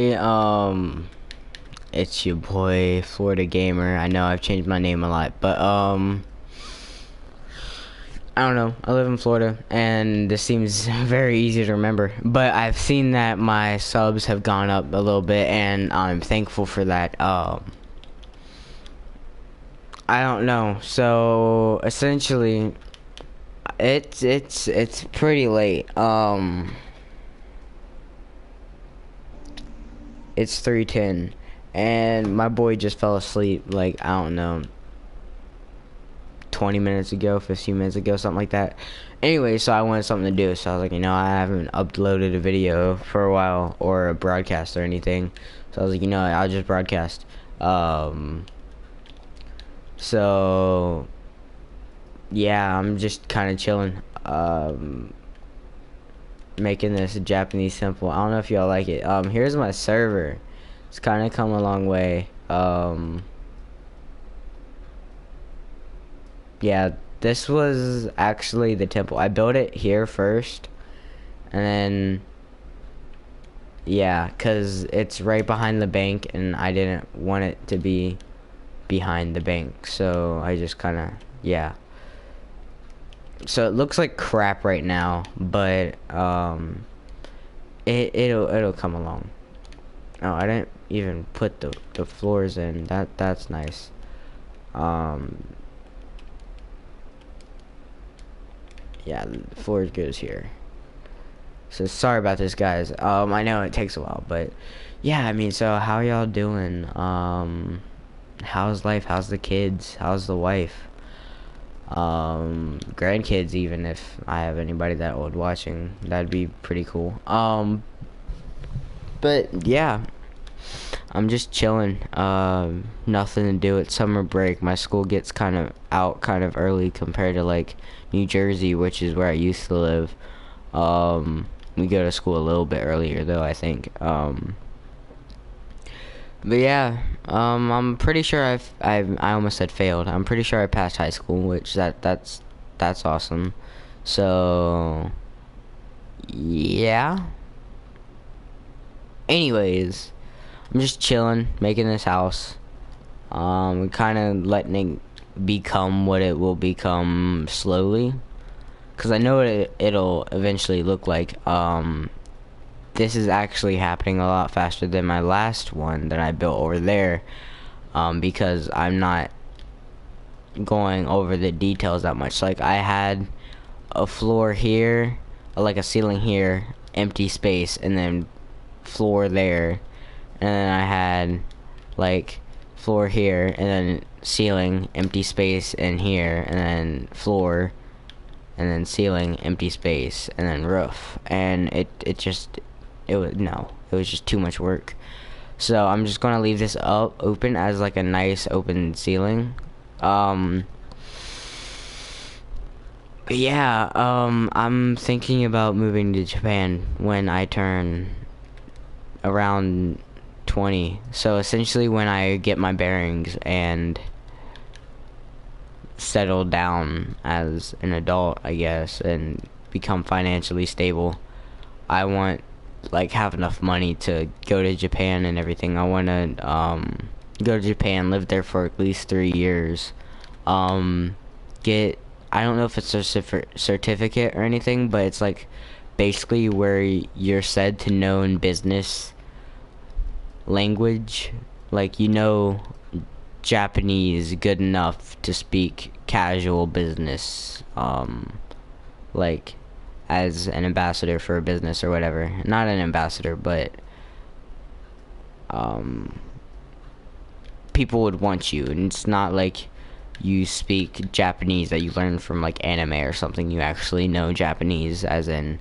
Yeah, it's your boy Florida Gamer. I know I've changed my name a lot, but I don't know. I live in Florida, and this seems very easy to remember. But I've seen that my subs have gone up a little bit, and I'm thankful for that. I don't know. So essentially, it's pretty late. It's 3:10, and my boy just fell asleep. Like, I don't know, 20 minutes ago, 15 minutes ago, something like that. Anyway, so I wanted something to do, so I was like, I haven't uploaded a video for a while, or a broadcast or anything. So I was like, I'll just broadcast. So yeah, I'm just kind of chilling, making this Japanese simple. I don't know if y'all like it. Here's my server. It's kind of come a long way. Yeah, this was actually the temple. I built it here first, and then yeah, cause it's right behind the bank, and I didn't want it to be behind the bank, so I just kind of, yeah. So it looks like crap right now, but it'll come along. Oh, I didn't even put the floors in. That's nice. Yeah, the floors goes here. So sorry about this, guys. I know it takes a while, but yeah, I mean, so how y'all doing? How's life? How's the kids? How's the wife? Grandkids, even if I have anybody that old watching, that'd be pretty cool. But yeah, I'm just chilling. Nothing to do. It's summer break. My school gets kind of out kind of early compared to like New Jersey, which is where I used to live. We go to school a little bit earlier though, I think. But yeah, I'm pretty sure I almost said failed. I'm pretty sure I passed high school, which that's awesome. So yeah. Anyways, I'm just chilling, making this house. Kind of letting it become what it will become slowly, cause I know what it'll eventually look like. This is actually happening a lot faster than my last one that I built over there, because I'm not going over the details that much. Like, I had a floor here, like a ceiling here, empty space, and then floor there, and then I had like floor here, and then ceiling, empty space, and here, and then floor, and then ceiling, empty space, and then roof. And it was just too much work. So I'm just gonna leave this open as like a nice open ceiling. Yeah, I'm thinking about moving to Japan when I turn around 20. So essentially when I get my bearings and settle down as an adult, I guess, and become financially stable, I want like have enough money to go to Japan and everything. I want to go to Japan, live there for at least 3 years, get, I don't know if it's a certificate or anything, but it's like basically where you're said to know in business language, like Japanese good enough to speak casual business, like as an ambassador for a business or whatever. Not an ambassador, but people would want you, and it's not like you speak Japanese that you learn from like anime or something. You actually know Japanese as in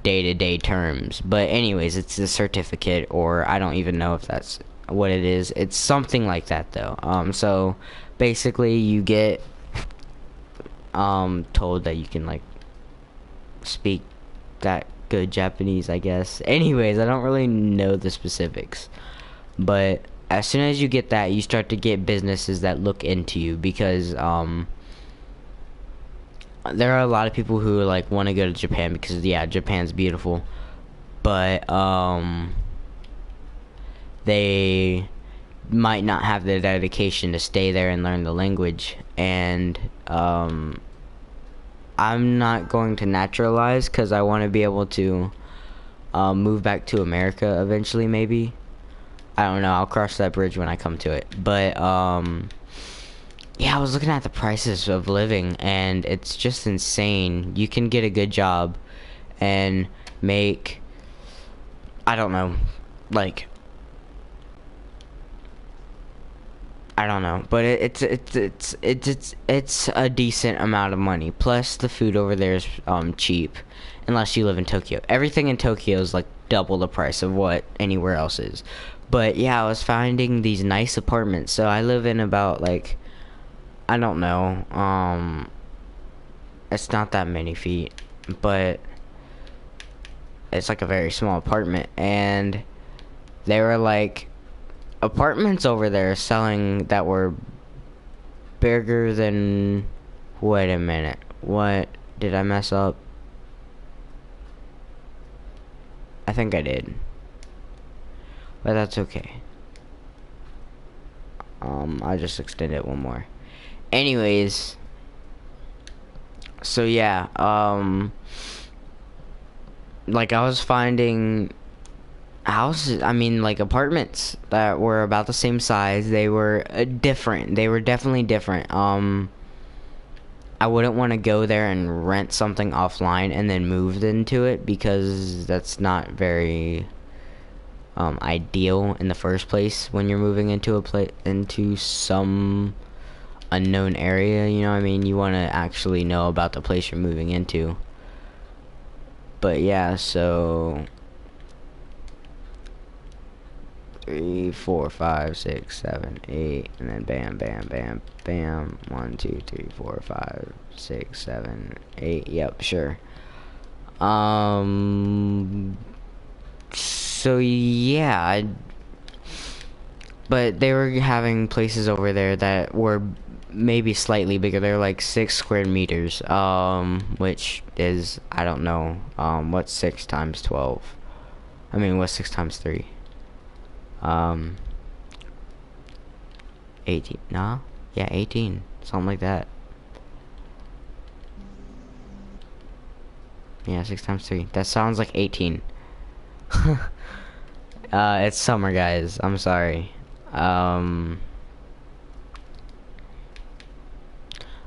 day-to-day terms. But anyways, it's a certificate, or I don't even know if that's what it is. It's something like that though. So basically you get told that you can like speak that good Japanese, I guess. Anyways, I don't really know the specifics, but as soon as you get that, you start to get businesses that look into you, because there are a lot of people who like want to go to Japan because yeah, Japan's beautiful, but they might not have the dedication to stay there and learn the language. And I'm not going to naturalize because I want to be able to move back to America eventually, maybe. I don't know, I'll cross that bridge when I come to it. But yeah, I was looking at the prices of living, and it's just insane. You can get a good job and make, I don't know, like, I don't know, but it's a decent amount of money. Plus, the food over there is cheap, unless you live in Tokyo. Everything in Tokyo is like double the price of what anywhere else is. But yeah, I was finding these nice apartments. So I live in about like, I don't know, it's not that many feet, but it's like a very small apartment, and they were like apartments over there selling that were bigger than, wait a minute, what, did I mess up? I think I did, but that's okay. I'll just extend it one more. Anyways, so yeah, like I was finding houses, I mean like apartments that were about the same size. They were different. They were definitely different. I wouldn't want to go there and rent something offline and then move into it, because that's not very ideal in the first place when you're moving into into some unknown area, you know what I mean? You want to actually know about the place you're moving into. But yeah, so 3, 4, 5, 6, 7, 8, and then bam, bam, bam, bam. 1, 2, 3, 4, 5, 6, 7, 8. Yep, sure. So yeah, but they were having places over there that were maybe slightly bigger. They're like 6 square meters, which is, I don't know, what's 6 times 12? I mean, what's 6 times 3? 18, nah? Yeah, 18, something like that. Yeah, 6 times 3, that sounds like 18. It's summer, guys, I'm sorry.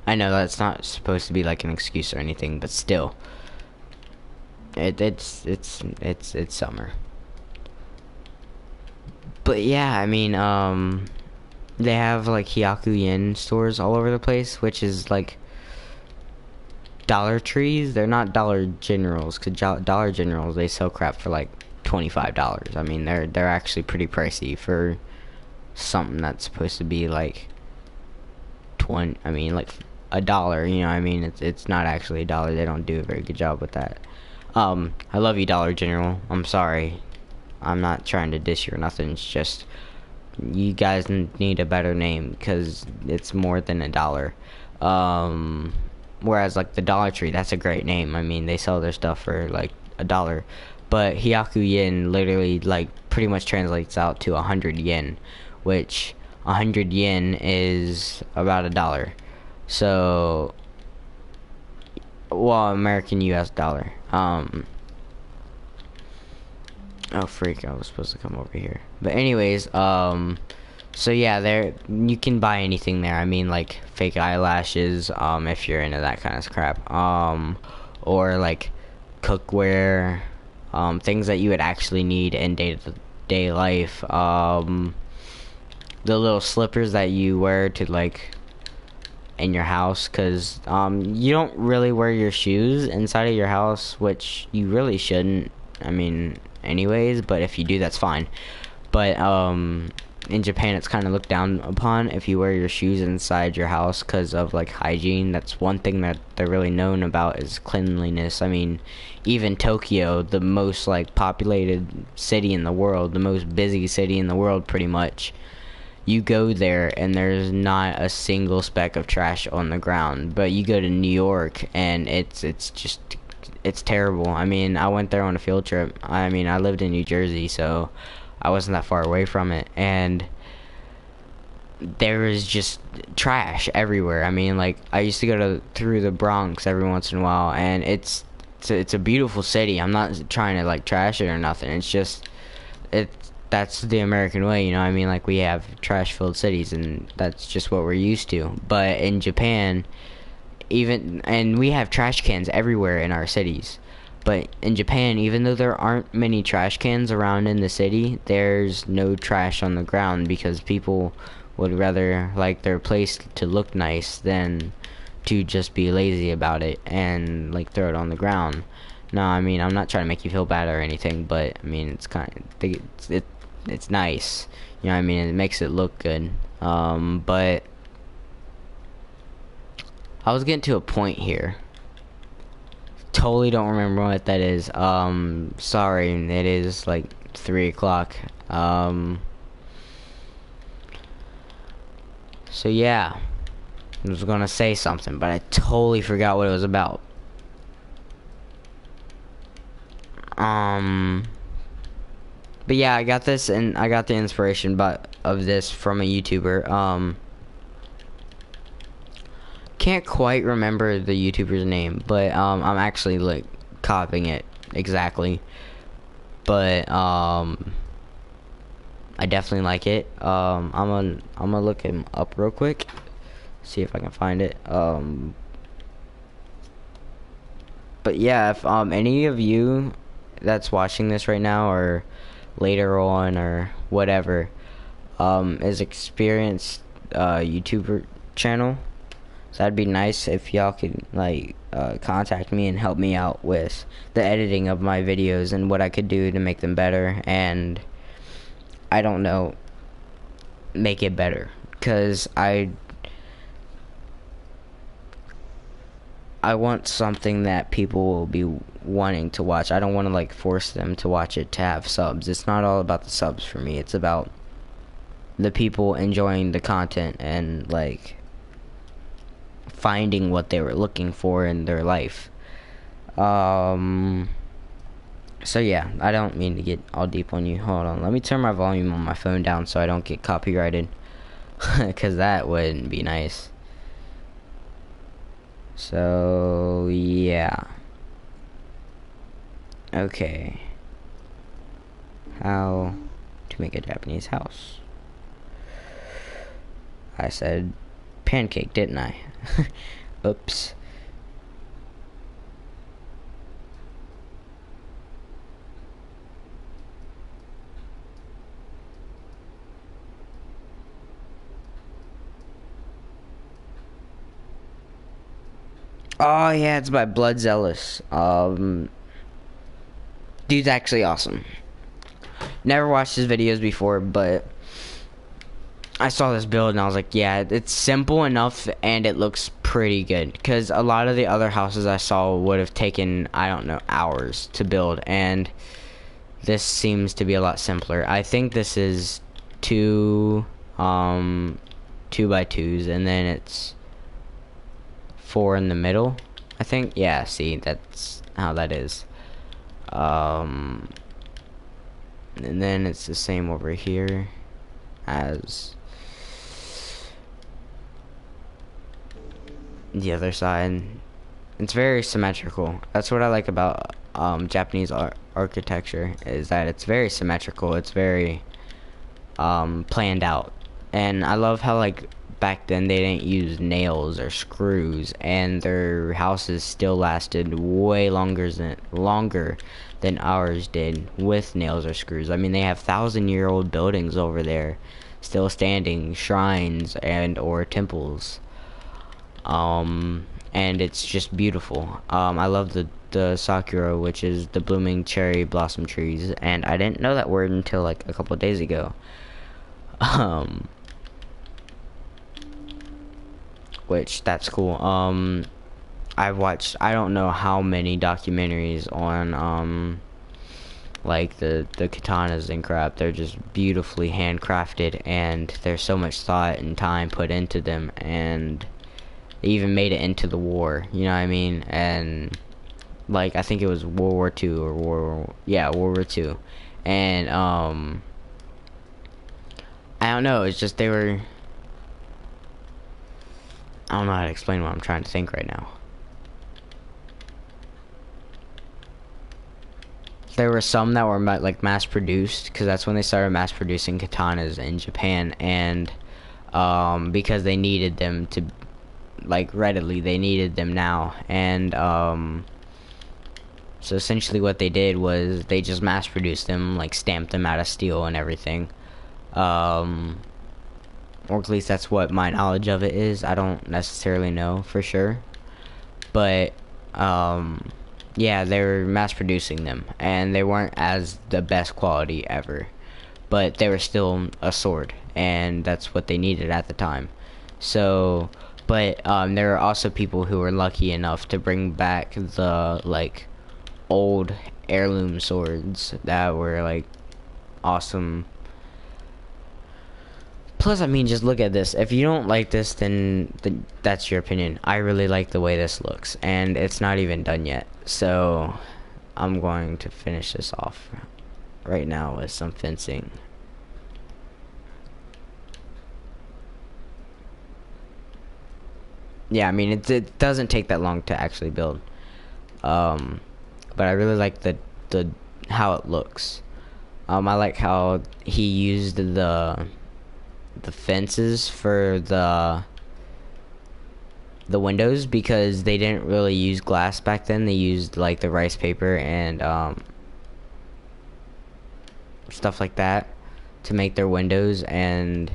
I know that's not supposed to be like an excuse or anything, but still, it's summer. But yeah, I mean, they have like Hyakuyen stores all over the place, which is like Dollar Trees. They're not Dollar Generals, cause Dollar Generals, they sell crap for like $25. I mean, they're actually pretty pricey for something that's supposed to be like 20. I mean, like $1. You know, I mean, it's not actually $1. They don't do a very good job with that. I love you, Dollar General. I'm sorry. I'm not trying to diss you or nothing. It's just you guys need a better name, because it's more than $1. Whereas like the Dollar Tree, that's a great name. I mean, they sell their stuff for like $1. But Hyakuyen literally like pretty much translates out to 100 yen, which 100 yen is about $1. So, well, American US dollar. Oh freak, I was supposed to come over here. But anyways, so yeah, there you can buy anything there. I mean, like fake eyelashes, if you're into that kind of crap, or like cookware, things that you would actually need in day-to-day life. The little slippers that you wear to like in your house, because you don't really wear your shoes inside of your house, which you really shouldn't, I mean, anyways, but if you do, that's fine. But in Japan, it's kind of looked down upon if you wear your shoes inside your house because of like hygiene. That's one thing that they're really known about, is cleanliness. I mean, even Tokyo, the most like populated city in the world, the most busy city in the world pretty much, you go there and there's not a single speck of trash on the ground. But you go to New York and it's terrible. I mean, I went there on a field trip. I mean, I lived in New Jersey, so I wasn't that far away from it, and there was just trash everywhere. I mean, like, I used to go through the Bronx every once in a while, and it's a beautiful city. I'm not trying to like trash it or nothing. It's just that's the American way, you know what I mean? Like, we have trash filled cities, and that's just what we're used to. But in Japan, and we have trash cans everywhere in our cities. But in Japan, even though there aren't many trash cans around in the city, there's no trash on the ground, because people would rather like their place to look nice than to just be lazy about it and like throw it on the ground. No, I mean, I'm not trying to make you feel bad or anything, but I mean, it's kind of it's nice, you know what I mean? It makes it look good. But I was getting to a point here. Totally don't remember what that is. Sorry, it is like 3 o'clock. So yeah, I was gonna say something, but I totally forgot what it was about. But yeah, I got this, and I got the inspiration of this from a YouTuber. Can't quite remember the YouTuber's name, but I'm actually like copying it exactly. But I definitely like it. I'm gonna look him up real quick, see if I can find it. But yeah, if any of you that's watching this right now or later on or whatever is experienced YouTuber channel, so that'd be nice if y'all could like contact me and help me out with the editing of my videos and what I could do to make them better, and I don't know, make it better, because I want something that people will be wanting to watch. I don't want to like force them to watch it to have subs. It's not all about the subs for me. It's about the people enjoying the content and like finding what they were looking for in their life. So yeah, I don't mean to get all deep on you. Hold on, let me turn my volume on my phone down so I don't get copyrighted, because that wouldn't be nice. So yeah, okay, how to make a Japanese house. I said pancake, didn't I? Oops. Oh yeah, it's by Blood Zealous. Dude's actually awesome. Never watched his videos before, but I saw this build and I was like, yeah, it's simple enough and it looks pretty good. Because a lot of the other houses I saw would have taken, I don't know, hours to build, and this seems to be a lot simpler. I think this is two by 2s, and then it's 4 in the middle, I think. Yeah, see, that's how that is. And then it's the same over here as the other side. It's very symmetrical. That's what I like about Japanese architecture, is that it's very symmetrical. It's very planned out, and I love how like back then they didn't use nails or screws, and their houses still lasted way longer than ours did with nails or screws. I mean, they have 1,000-year-old buildings over there still standing, shrines and or temples, and it's just beautiful. I love the sakura, which is the blooming cherry blossom trees, and I didn't know that word until like a couple of days ago. Which, that's cool. I've watched, I don't know how many documentaries on like the katanas and crap. They're just beautifully handcrafted, and there's so much thought and time put into them, and they even made it into the war, you know what I mean? And like, I think it was World War II or World War II, and I don't know, it's just they were, I don't know how to explain what I'm trying to think right now. There were some that were like mass produced, because that's when they started mass producing katanas in Japan, and because they needed them to, like, readily, they needed them now, and so essentially what they did was they just mass produced them, like stamped them out of steel and everything, or at least that's what my knowledge of it is. I don't necessarily know for sure, but yeah, they were mass producing them, and they weren't as the best quality ever, but they were still a sword, and that's what they needed at the time. So, but there are also people who were lucky enough to bring back the like old heirloom swords that were like awesome. Plus, I mean, just look at this. If you don't like this, then that's your opinion. I really like the way this looks, and it's not even done yet. So, I'm going to finish this off right now with some fencing. Yeah, I mean, it doesn't take that long to actually build. But I really like the how it looks. I like how he used the fences for the windows, because they didn't really use glass back then. They used like the rice paper and stuff like that to make their windows. And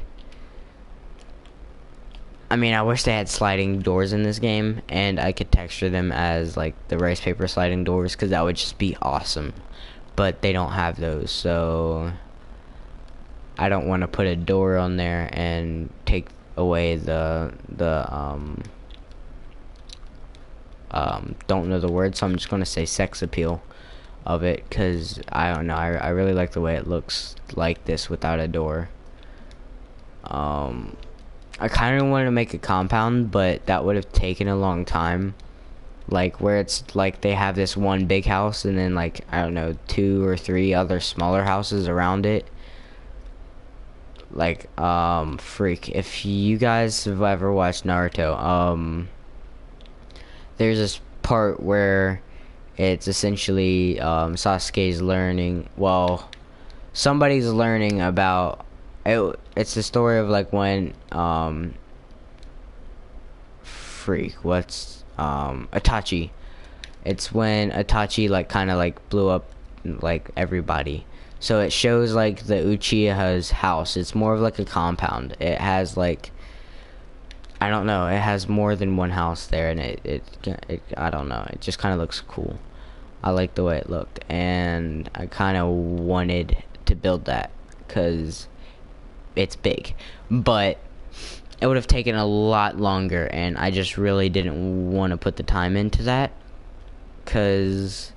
I mean, I wish they had sliding doors in this game, and I could texture them as like the rice paper sliding doors, because that would just be awesome. But they don't have those, so I don't want to put a door on there and take away the don't know the word, so I'm just gonna say sex appeal of it, because I don't know, I really like the way it looks like this without a door. I kind of wanted to make a compound, but that would have taken a long time, like where it's like they have this one big house and then like, I don't know, 2 or 3 other smaller houses around it. Like freak, if you guys have ever watched Naruto, there's this part where it's essentially Sasuke's learning, well, somebody's learning about it. It's the story of like when freak, what's Itachi, it's when Itachi like kind of like blew up like everybody. So it shows like the Uchiha's house. It's more of like a compound. It has like, I don't know, it has more than one house there, and it I don't know, it just kind of looks cool. I like the way it looked, and I kind of wanted to build that because it's big, but it would have taken a lot longer, and I just really didn't want to put the time into that, because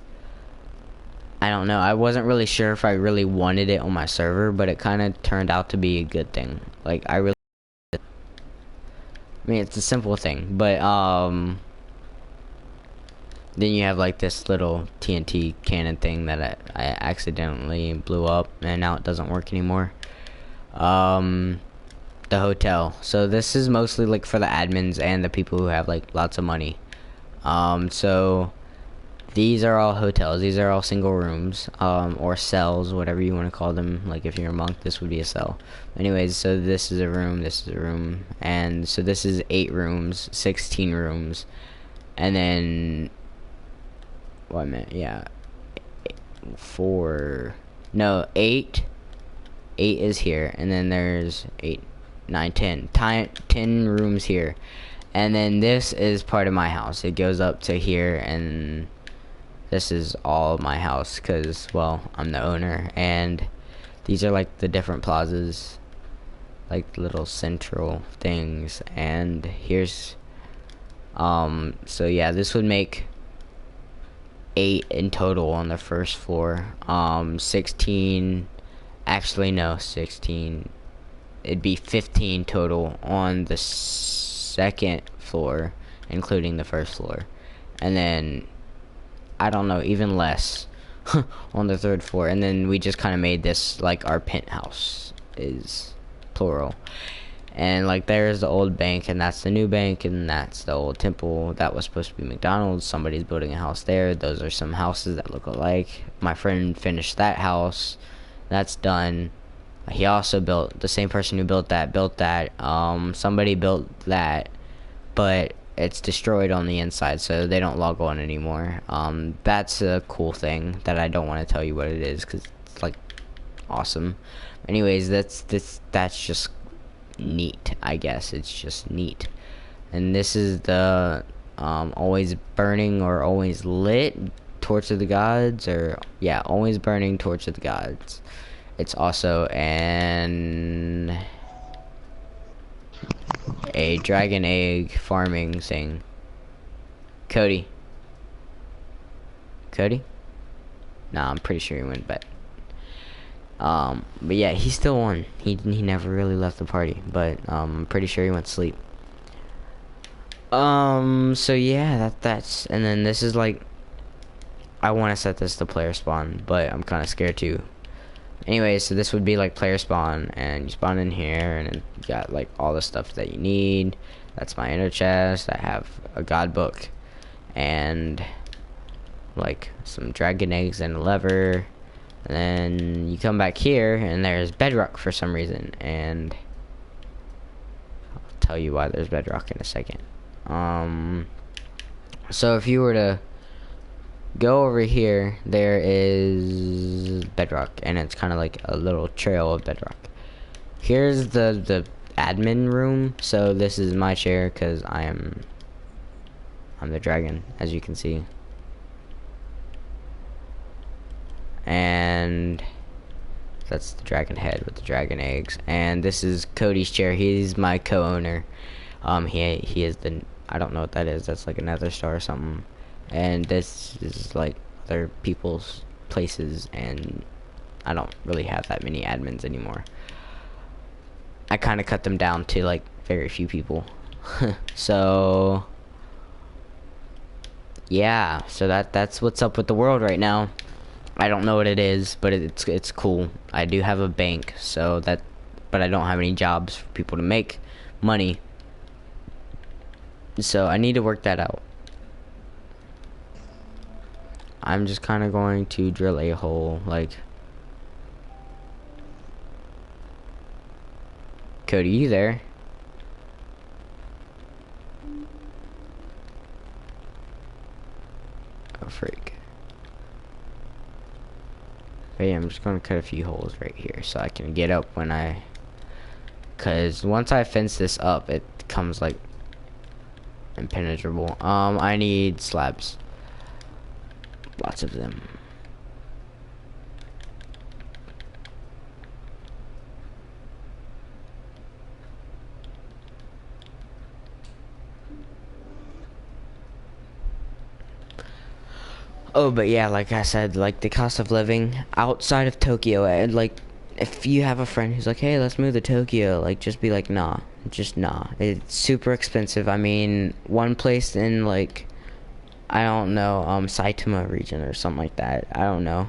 I don't know, I wasn't really sure if I really wanted it on my server, but it kind of turned out to be a good thing. Like, I mean, it's a simple thing, but then you have like this little TNT cannon thing that I accidentally blew up, and now it doesn't work anymore. The hotel. So this is mostly like for the admins and the people who have like lots of money. So these are all hotels. These are all single rooms, or cells, whatever you want to call them. Like if you're a monk, this would be a cell. Anyways, so this is a room, this is a room, and so this is 8 rooms, 16 rooms, and then, well, I meant, yeah, 8 is here, and then there's 8, 9, 10 rooms here, and then this is part of my house. It goes up to here, and this is all my house, because, well, I'm the owner, and these are like the different plazas, like little central things, and here's, so yeah, this would make 8 in total on the first floor. 16, actually no, 16, it'd be 15 total on the second floor, including the first floor, and then I don't know, even less on the third floor. And then we just kind of made this like our penthouse is. plural. And like there's the old bank, and that's the new bank, and that's the old temple that was supposed to be McDonald's. Somebody's building a house there. Those are some houses that look alike. My friend finished that house. That's done. He also built, the same person who built that. Somebody built that, but it's destroyed on the inside, so they don't log on anymore. That's a cool thing that I don't want to tell you what it is, because it's like awesome. Anyways, that's just neat, I guess. It's just neat. And this is the always burning or always lit torch of the gods, or yeah, always burning torch of the gods. It's also a dragon egg farming thing. Cody? Nah, I'm pretty sure he went to bed. But yeah, he still won. He never really left the party, but I'm pretty sure he went to sleep. So yeah, that's, and then this is like, I want to set this to player spawn, but I'm kind of scared too. Anyway, so this would be like player spawn, and you spawn in here, and you got like all the stuff that you need. That's my inner chest. I have a god book, and like some dragon eggs and a lever. And then you come back here, and there's bedrock for some reason, and I'll tell you why there's bedrock in a second. So if you were to go over here, there is bedrock, and it's kind of like a little trail of bedrock. Here's the admin room. So this is my chair, because I'm the dragon, as you can see. And that's the dragon head with the dragon eggs. And this is Cody's chair. He's my co-owner. He is the, I don't know what that is. That's like another star or something. And this is like other people's places, and I don't really have that many admins anymore. I kind of cut them down to like very few people. So yeah, so that's what's up with the world right now. I don't know what it is, but it's cool. I do have a bank, so that, but I don't have any jobs for people to make money. So I need to work that out. I'm just kind of going to drill a hole, like. Cody, you there? Oh, freak. But yeah, I'm just gonna cut a few holes right here so I can get up when I, cause once I fence this up, it becomes like impenetrable. I need slabs, lots of them. Oh, but yeah, like I said, like the cost of living outside of Tokyo, and like if you have a friend who's like, hey, let's move to Tokyo, like just be like, nah, just nah. It's super expensive. I mean, one place in like, I don't know, Saitama region or something like that. I don't know.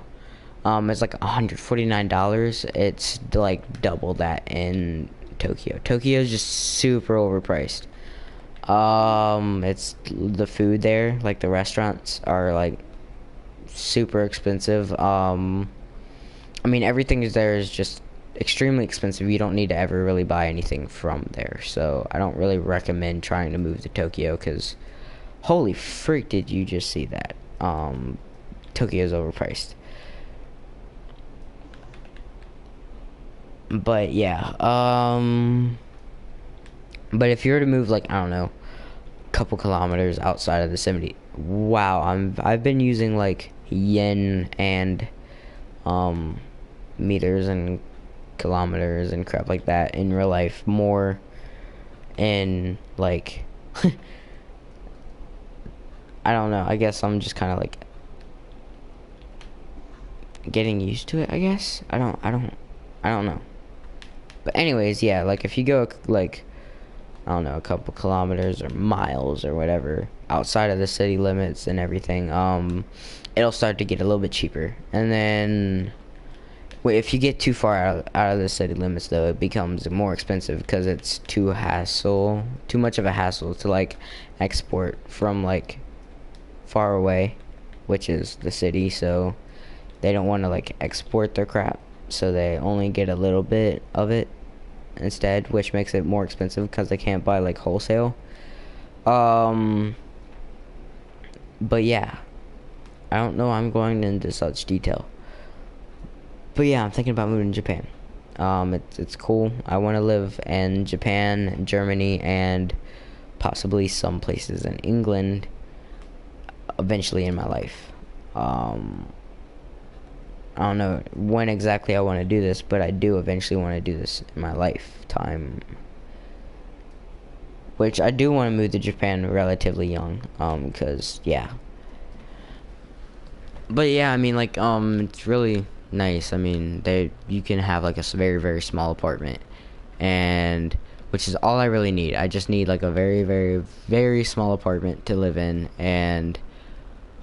It's like $149. It's like double that in Tokyo. Tokyo is just super overpriced. It's the food there, like the restaurants are like super expensive. I mean, everything is there is just extremely expensive. You don't need to ever really buy anything from there, so I don't really recommend trying to move to Tokyo, because holy freak, did you just see that? Tokyo is overpriced. But yeah, but if you were to move like, I don't know, a couple kilometers outside of the 70, wow, I've been using like yen and meters and kilometers and crap like that in real life more, in like I don't know, I guess I'm just kind of like getting used to it, I guess. I don't know. But anyways, yeah, like if you go like, I don't know, a couple kilometers or miles or whatever outside of the city limits and everything, it'll start to get a little bit cheaper. And then Wait, if you get too far out of the city limits, though, it becomes more expensive because it's too much of a hassle to like export from like far away, which is the city. So they don't want to like export their crap, so they only get a little bit of it instead, which makes it more expensive because they can't buy like wholesale. But yeah, I don't know. I'm going into such detail. But yeah, I'm thinking about moving to Japan. It's cool. I want to live in Japan, Germany, and possibly some places in England eventually in my life. I don't know when exactly I want to do this, but I do eventually want to do this in my lifetime. Which I do want to move to Japan relatively young, because yeah. But yeah, I mean, like, it's really nice. I mean, you can have like a very, very small apartment, and which is all I really need. I just need like a very, very, very small apartment to live in, and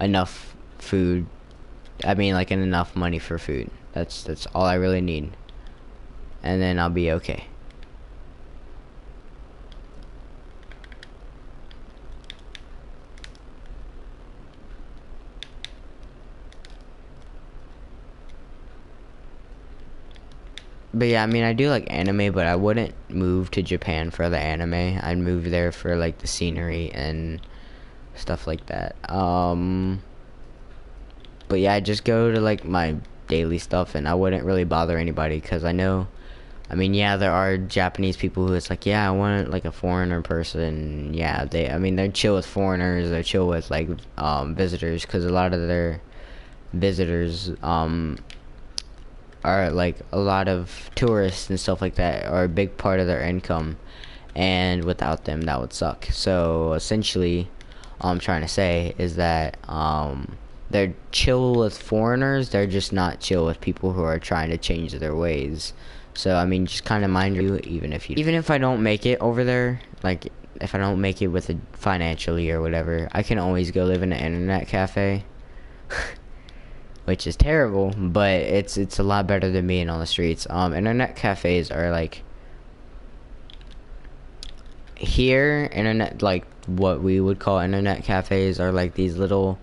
enough food. I mean, like, enough money for food. That's all I really need, and then I'll be okay. But yeah, I mean, I do like anime, but I wouldn't move to Japan for the anime. I'd move there for like the scenery and stuff like that. But yeah, I just go to like my daily stuff, and I wouldn't really bother anybody because I know. I mean, yeah, there are Japanese people who it's like, yeah, I want like a foreigner person. Yeah, I mean, they're chill with foreigners. They're chill with like visitors because a lot of their visitors are like a lot of tourists and stuff like that are a big part of their income, and without them that would suck. So essentially all I'm trying to say is that they're chill with foreigners, they're just not chill with people who are trying to change their ways. So I mean, just kind of mind you, even if I don't make it over there, like if I don't make it with it financially or whatever, I can always go live in an internet cafe. Which is terrible, but it's a lot better than being on the streets. Internet cafes are like like what we would call internet cafes are like these little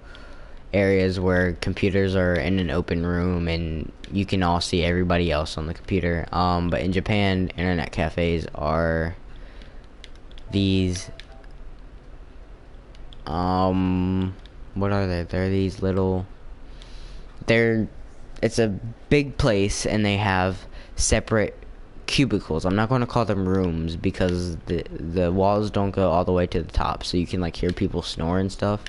areas where computers are in an open room and you can all see everybody else on the computer. But in Japan, internet cafes are these what are they? They're these little it's a big place, and they have separate cubicles. I'm not going to call them rooms because the walls don't go all the way to the top, so you can like hear people snore and stuff,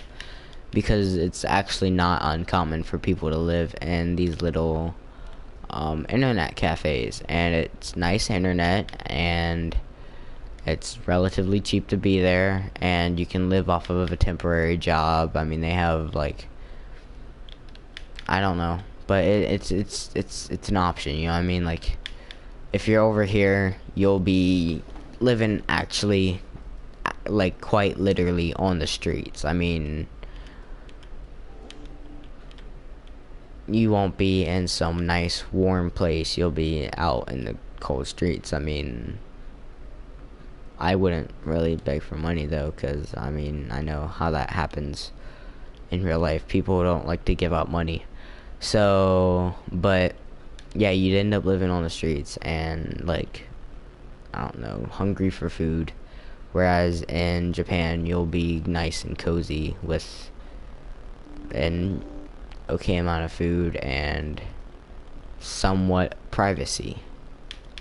because it's actually not uncommon for people to live in these little internet cafes, and it's nice internet, and it's relatively cheap to be there, and you can live off of a temporary job. I mean, they have like, I don't know, but it's an option, you know what I mean? Like, if you're over here, you'll be living actually, like, quite literally on the streets. I mean, you won't be in some nice warm place. You'll be out in the cold streets. I mean, I wouldn't really beg for money though, because I mean, I know how that happens in real life. People don't like to give out money. So, but yeah, you'd end up living on the streets and like, I don't know, hungry for food. Whereas in Japan, you'll be nice and cozy with an okay amount of food and somewhat privacy,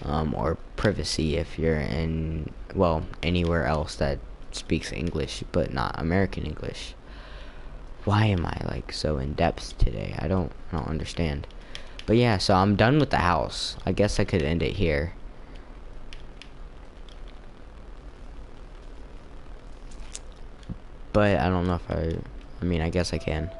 or privacy if you're in, well, anywhere else that speaks English but not American English. Why am I like so in depth today? I don't understand. But yeah, so I'm done with the house. I guess I could end it here. But I don't know if I mean, I guess I can.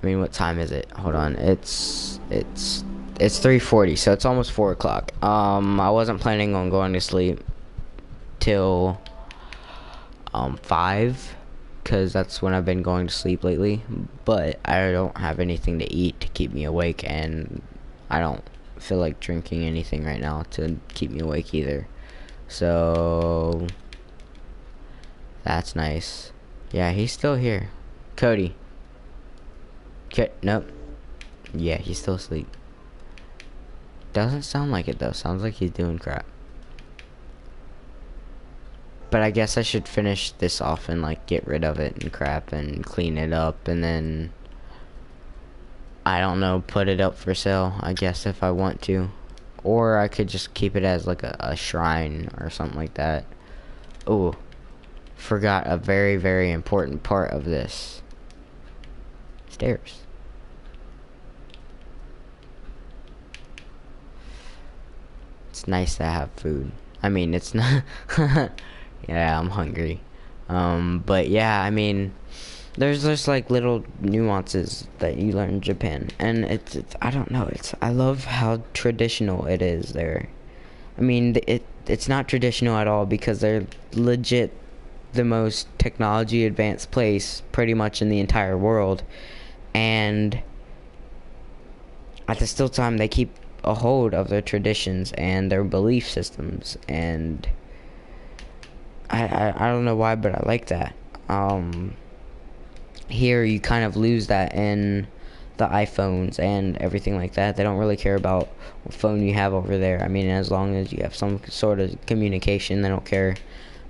I mean, what time is it? Hold on. It's 3:40, so it's almost 4 o'clock. I wasn't planning on going to sleep till 5, because that's when I've been going to sleep lately. But I don't have anything to eat to keep me awake, and I don't feel like drinking anything right now to keep me awake either. So that's nice. Yeah, he's still here. Cody. Nope. Yeah, he's still asleep. Doesn't sound like it though. Sounds like he's doing crap. But I guess I should finish this off and like get rid of it and crap and clean it up, and then I don't know, put it up for sale, I guess, if I want to. Or I could just keep it as like a shrine or something like that. Oh, forgot a very, very important part of this. Stairs. It's nice to have food. I mean, it's not... Yeah, I'm hungry. But yeah, I mean, there's just like little nuances that you learn in Japan, and it's I don't know, I love how traditional it is there. I mean, it's not traditional at all, because they're legit the most technology advanced place pretty much in the entire world, and at the still time they keep a hold of their traditions and their belief systems, and I don't know why, but I like that. Here you kind of lose that in the iPhones and everything like that. They don't really care about what phone you have over there. I mean, as long as you have some sort of communication, they don't care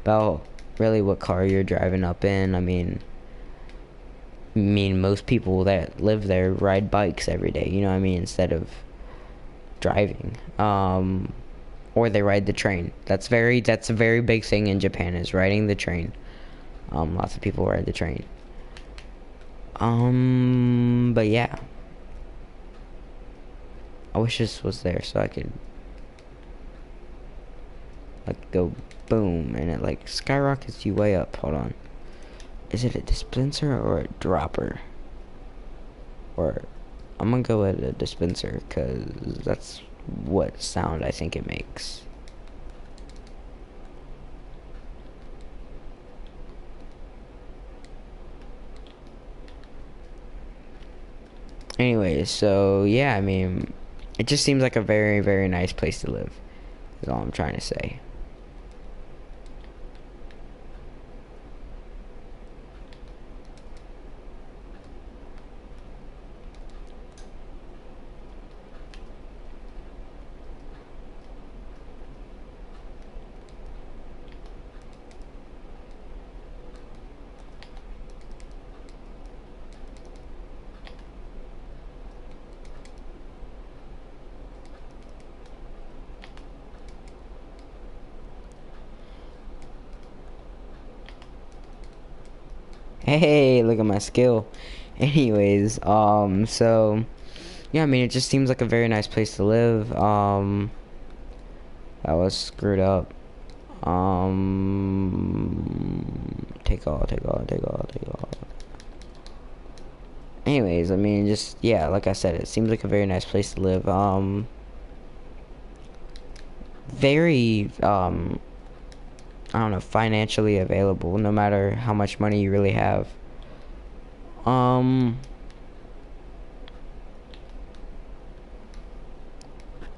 about really what car you're driving up in. I mean, most people that live there ride bikes every day, you know what I mean, instead of driving. Or they ride the train. That's a very big thing in Japan, is riding the train. Lots of people ride the train. But yeah. I wish this was there so I could like go boom and it like skyrockets you way up. Hold on. Is it a dispenser or a dropper? Or I'm gonna go with a dispenser, because that's what sound I think it makes. Anyways, so yeah, I mean, it just seems like a very, very nice place to live, is all I'm trying to say. Hey, look at my skill. Anyways, so yeah, I mean, it just seems like a very nice place to live. That was screwed up. Take all. Anyways, I mean, just yeah, like I said, it seems like a very nice place to live. Very I don't know, financially available, no matter how much money you really have. I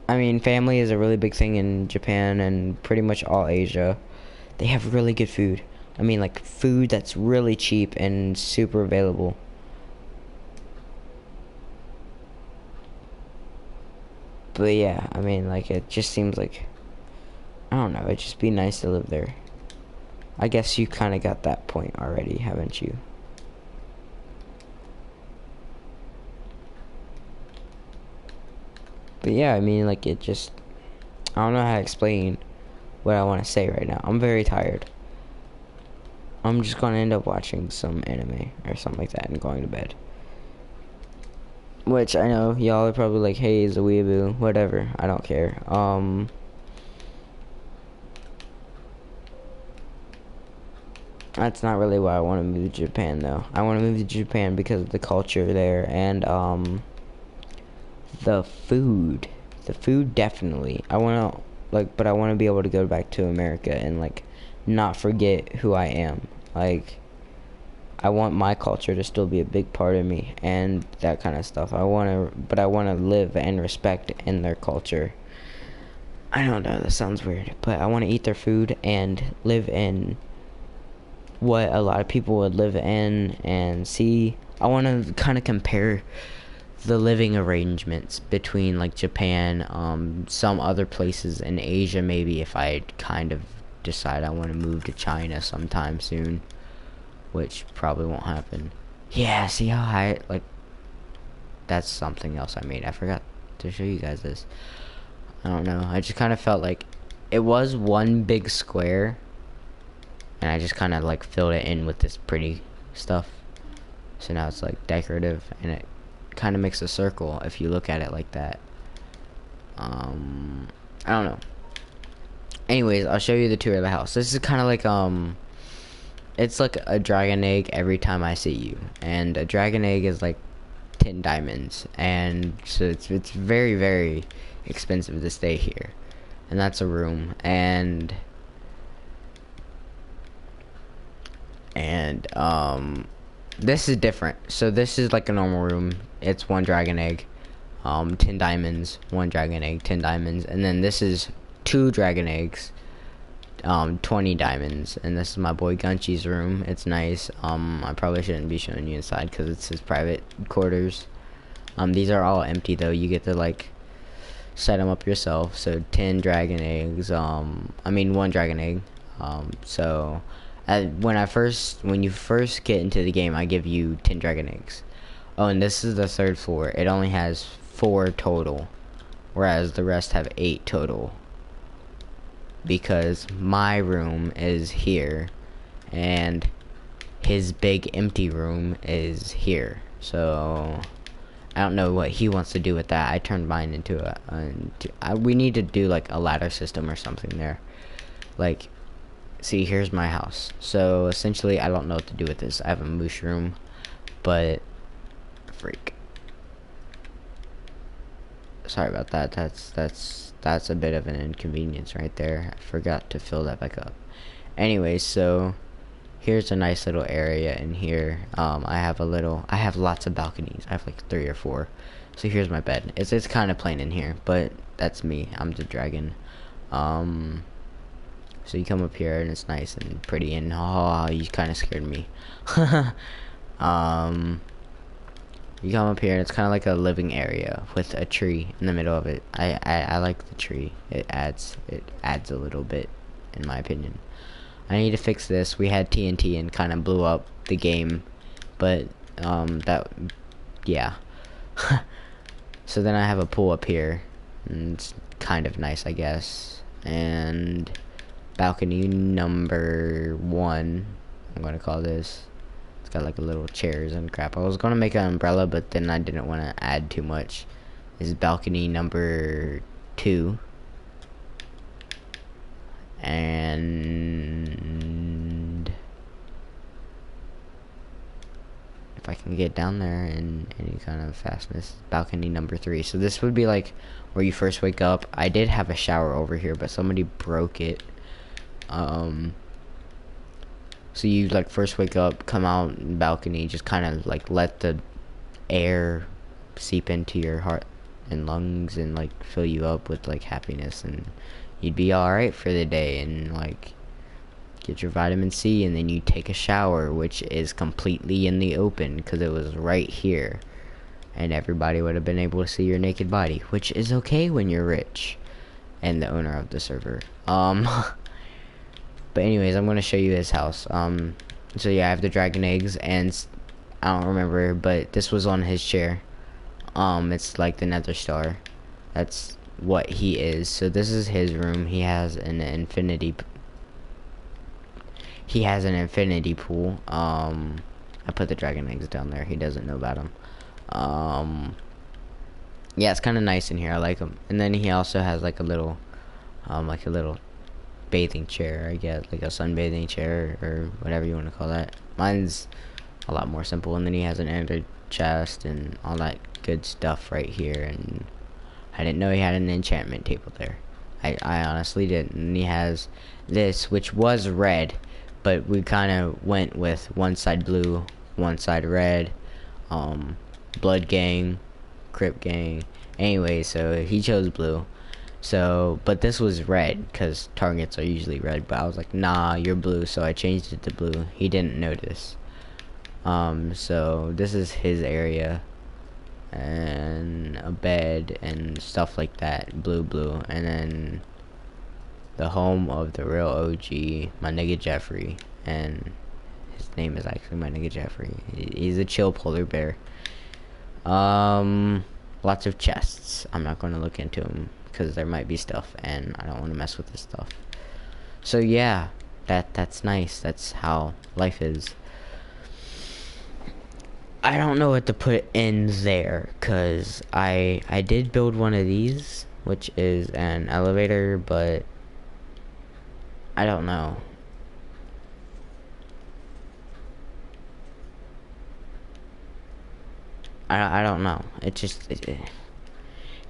mean, family is a really big thing in Japan and pretty much all Asia. They have really good food. I mean, like, food that's really cheap and super available. But yeah, I mean, like, it just seems like, I don't know, it'd just be nice to live there. I guess you kind of got that point already, haven't you? But yeah, I mean, like, it just, I don't know how to explain what I want to say right now. I'm very tired. I'm just gonna end up watching some anime or something like that and going to bed. Which I know y'all are probably like, hey, he's a weeaboo, whatever. I don't care. That's not really why I want to move to Japan, though. I want to move to Japan because of the culture there and the food. The food, definitely. I want to but I want to be able to go back to America and like not forget who I am. Like, I want my culture to still be a big part of me and that kind of stuff. I want to live and respect in their culture. I don't know, that sounds weird, but I want to eat their food and live in what a lot of people would live in and see. I want to kind of compare the living arrangements between like Japan, some other places in Asia, maybe if I kind of decide I want to move to China sometime soon, which probably won't happen. Yeah, see how high, like, that's something else I made. I forgot to show you guys this. I don't know, I just kind of felt like it was one big square, and I just kind of like filled it in with this pretty stuff. So now it's like decorative, and it kind of makes a circle if you look at it like that. I don't know. Anyways, I'll show you the tour of the house. This is kind of like it's like a dragon egg every time I see you, and a dragon egg is like 10 diamonds, and so it's very, very expensive to stay here. And that's a room, and this is different. So this is like a normal room. It's one dragon egg, 10 diamonds, one dragon egg, 10 diamonds, and then this is 2 dragon eggs, 20 diamonds. And this is my boy Gunchi's room. It's nice. I probably shouldn't be showing you inside because it's his private quarters. These are all empty though. You get to like set them up yourself. So 10 dragon eggs, one dragon egg. So when you first get into the game, I give you 10 dragon eggs. Oh, and this is the 3rd floor. It only has 4 total, whereas the rest have 8 total, because my room is here and his big empty room is here. So I don't know what he wants to do with that. I turned mine into we need to do like a ladder system or something there. Like, see, here's my house. So essentially I don't know what to do with this. I have a moose room, but freak, sorry about that. That's a bit of an inconvenience right there. I forgot to fill that back up. Anyways, so here's a nice little area in here. I have lots of balconies. I have like 3 or 4. So here's my bed. It's kind of plain in here, but that's me. I'm the dragon. So you come up here and it's nice and pretty, and you kind of scared me. You come up here and it's kind of like a living area with a tree in the middle of it. I like the tree. It adds a little bit, in my opinion. I need to fix this. We had TNT and kind of blew up the game, but yeah. So then I have a pool up here, and it's kind of nice, I guess. And balcony number 1, I'm gonna call this. It's got like a little chairs and crap. I was gonna make an umbrella, but then I didn't want to add too much. This is balcony number 2. And if I can get down there in any kind of fastness, balcony number 3. So this would be like where you first wake up. I did have a shower over here, but somebody broke it. So you like first wake up, come out in balcony, just kind of like let the air seep into your heart and lungs and like fill you up with like happiness, and you'd be alright for the day, and like get your vitamin C, and then you take a shower, which is completely in the open because it was right here, and everybody would have been able to see your naked body, which is okay when you're rich and the owner of the server. But anyways, I'm gonna show you his house. So yeah, I have the dragon eggs, and I don't remember, but this was on his chair. It's like the nether star. That's what he is. So this is his room. He has an infinity pool. I put the dragon eggs down there. He doesn't know about them. Yeah, it's kind of nice in here. I like him. And then he also has like a little bathing chair, I guess, like a sunbathing chair or whatever you want to call that. Mine's a lot more simple. And then he has an ender chest and all that good stuff right here. And I didn't know he had an enchantment table there. I honestly didn't. And he has this, which was red, but we kind of went with one side blue, one side red, blood gang, crip gang. Anyway, so he chose blue. So, but this was red because targets are usually red. But I was like, nah, you're blue. So I changed it to blue. He didn't notice. So this is his area, and a bed and stuff like that. Blue, and then the home of the real OG, my nigga Jeffrey, and his name is actually my nigga Jeffrey. He's a chill polar bear. Lots of chests. I'm not going to look into them because there might be stuff, and I don't want to mess with this stuff. So yeah, that's nice. That's how life is. I don't know what to put in there because I did build one of these, which is an elevator, but I don't know. I don't know. It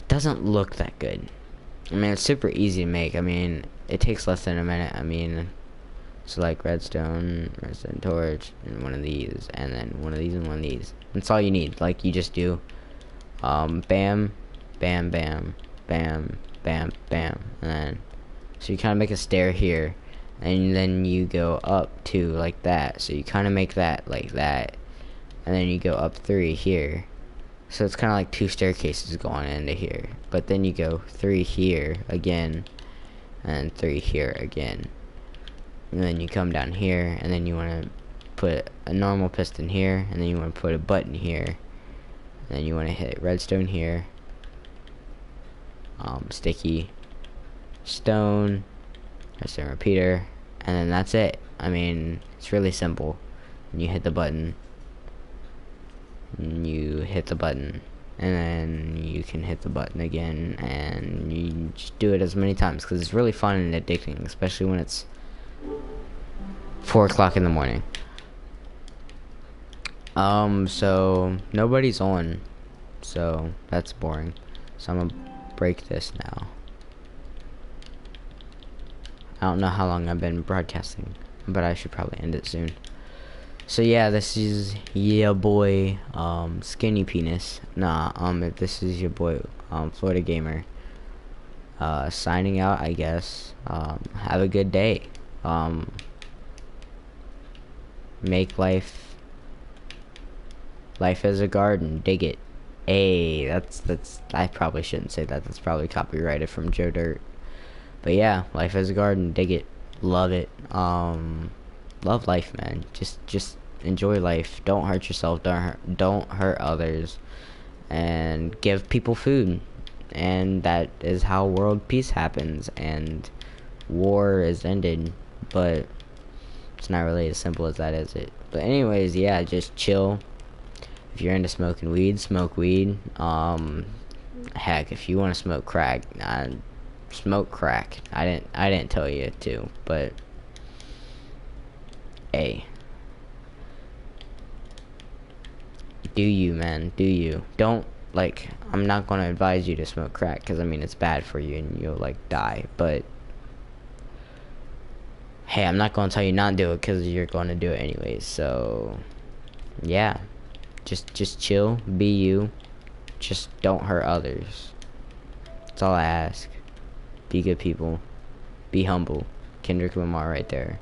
doesn't look that good. I mean, it's super easy to make. I mean, it takes less than a minute. I mean, so like redstone torch, and one of these, and then one of these, and one of these. That's all you need. Like, you just do, bam, bam, bam, bam, bam, bam, and then, so you kind of make a stair here, and then you go up two like that. So you kind of make that like that, and then you go up 3 here. So it's kind of like 2 staircases going into here. But then you go 3 here again, and 3 here again. And then you come down here, and then you want to put a normal piston here, and then you want to put a button here. And then you want to hit redstone here. Sticky, stone, redstone repeater, and then that's it. I mean, it's really simple. And you hit the button. And you hit the button, and then you can hit the button again, and you just do it as many times because it's really fun and addicting, especially when it's 4 o'clock in the morning. So nobody's on, so that's boring. So I'm gonna break this now. I don't know how long I've been broadcasting, but I should probably end it soon. So yeah, this is your boy, Skinny Penis. Nah, this is your boy, Florida Gamer. Signing out, I guess. Have a good day. Make life as a garden. Dig it. Hey, that's. I probably shouldn't say that. That's probably copyrighted from Joe Dirt. But yeah, life as a garden. Dig it. Love it. Love life, man. Just enjoy life. Don't hurt yourself. Don't hurt others, and give people food. And that is how world peace happens, and war is ended. But it's not really as simple as that, is it? But anyways, yeah, just chill. If you're into smoking weed, smoke weed. Heck, if you want to smoke crack, smoke crack. I didn't tell you to, but hey, do you, man? Do you? Don't, like, I'm not gonna advise you to smoke crack because I mean it's bad for you and you'll like die. But hey, I'm not gonna tell you not to do it because you're gonna do it anyways. So yeah, just chill, be you, just don't hurt others. That's all I ask. Be good people, be humble. Kendrick Lamar right there.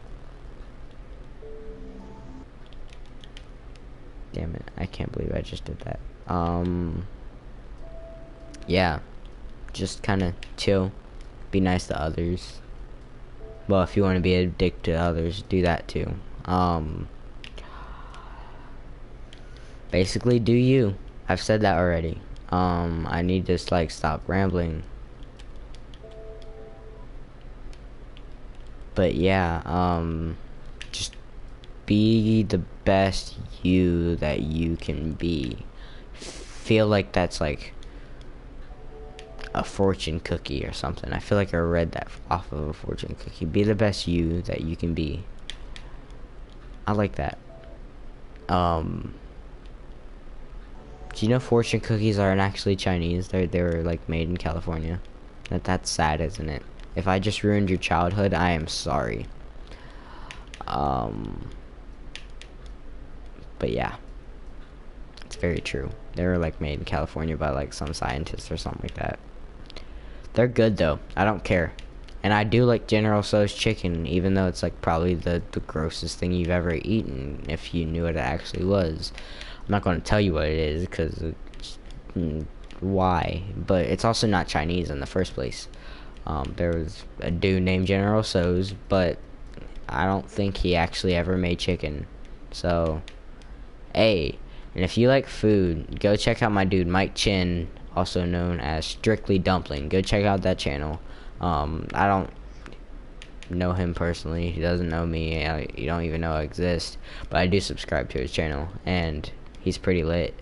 Damn it, I can't believe I just did that. Yeah, just kind of chill, be nice to others. Well, if you want to be a dick to others, do that too. Basically, do you. I've said that already. I need to like stop rambling. But yeah, just be the best you that you can be. Feel like that's like a fortune cookie or something. I feel like I read that off of a fortune cookie. Be the best you that you can be. I like that. Do you know fortune cookies aren't actually Chinese? They were like made in California. That's sad, isn't it? If I just ruined your childhood, I am sorry. Um, but yeah, it's very true. They were like made in California by like some scientists or something like that. They're good though. I don't care. And I do like General Tso's chicken, even though it's like probably the grossest thing you've ever eaten, if you knew what it actually was. I'm not going to tell you what it is, because why? But it's also not Chinese in the first place. There was a dude named General Tso's, but I don't think he actually ever made chicken. So, hey, and if you like food, go check out my dude Mike Chin, also known as Strictly Dumpling. Go check out that channel. I don't know him personally. He doesn't know me. You don't even know I exist. But I do subscribe to his channel, and he's pretty lit.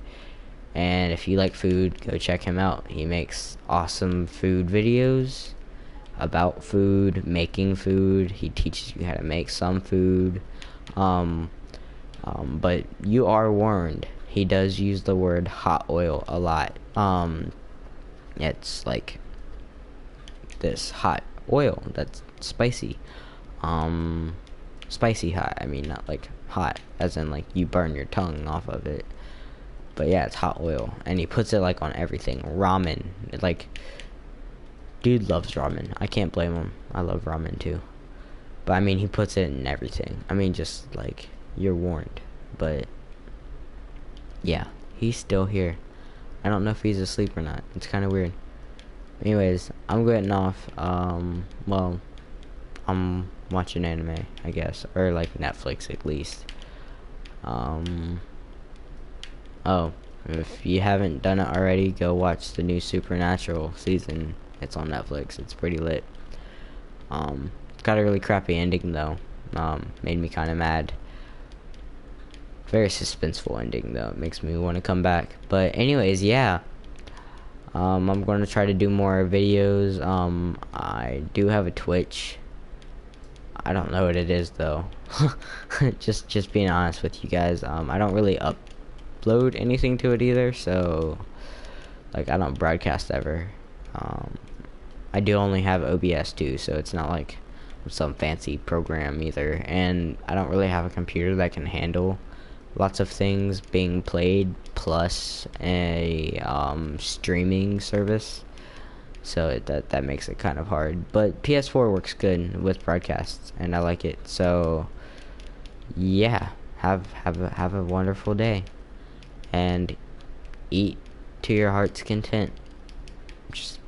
And if you like food, go check him out. He makes awesome food videos about food, making food. He teaches you how to make some food. But you are warned. He does use the word hot oil a lot. It's like this hot oil that's spicy. Spicy hot. I mean, not like hot as in like you burn your tongue off of it. But yeah, it's hot oil, and he puts it like on everything. Ramen, like, dude loves ramen. I can't blame him. I love ramen too. But I mean, he puts it in everything. I mean, just like, you're warned. But yeah, he's still here. I don't know if he's asleep or not. It's kind of weird. Anyways, I'm getting off. Well, I'm watching anime, I guess, or like Netflix at least. Oh, if you haven't done it already, go watch the new Supernatural season. It's on Netflix. It's pretty lit. It's got a really crappy ending though. Made me kind of mad. Very suspenseful ending though. It makes me want to come back. But anyways, yeah. I'm going to try to do more videos. I do have a Twitch. I don't know what it is though. just being honest with you guys. I don't really upload anything to it either, so like I don't broadcast ever. I do only have OBS too, so it's not like some fancy program either, and I don't really have a computer that can handle lots of things being played plus a streaming service, so that makes it kind of hard. But PS4 works good with broadcasts, and I like it. So yeah, have a wonderful day, and eat to your heart's content.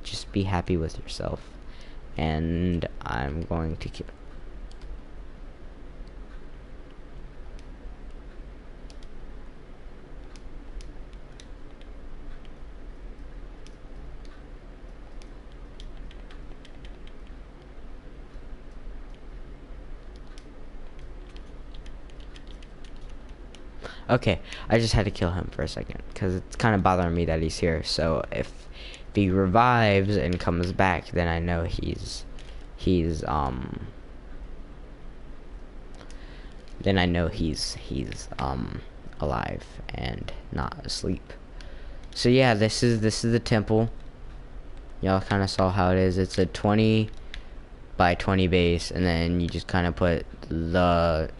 Just be happy with yourself. And I'm going to keep. Okay, I just had to kill him for a second because it's kind of bothering me that he's here. So if he revives and comes back, then I know he's alive and not asleep. So yeah, this is the temple. Y'all kind of saw how it is. It's a 20 by 20 base, and then you just kind of put the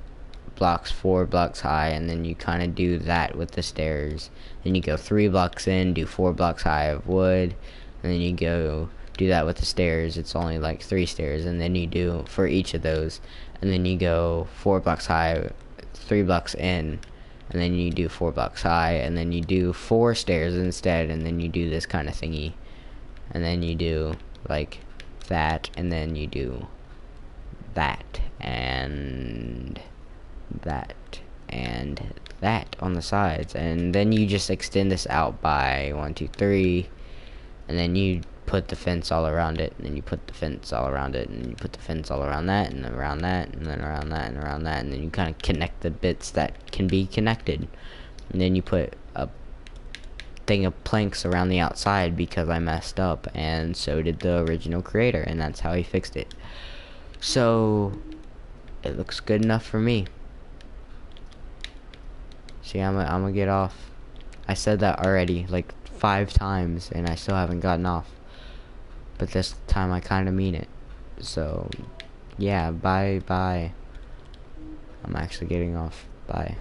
blocks 4 blocks high, and then you kind of do that with the stairs. Then you go 3 blocks in, do 4 blocks high of wood, and then you go do that with the stairs. It's only like 3 stairs, and then you do for each of those, and then you go 4 blocks high, 3 blocks in, and then you do 4 blocks high, and then you do 4 stairs instead, and then you do this kind of thingy, and then you do like that, and then you do that and that and that on the sides, and then you just extend this out by 1 2 3, and then you put the fence all around it, and then you put the fence all around it, and then you put the fence all around that, and around that, and then around that, and around that, and then you kind of connect the bits that can be connected, and then you put a thing of planks around the outside because I messed up, and so did the original creator, and that's how he fixed it. So it looks good enough for me. See, I'm gonna get off. I said that already like 5 times, and I still haven't gotten off. But this time I kind of mean it. So, yeah, bye. I'm actually getting off. Bye.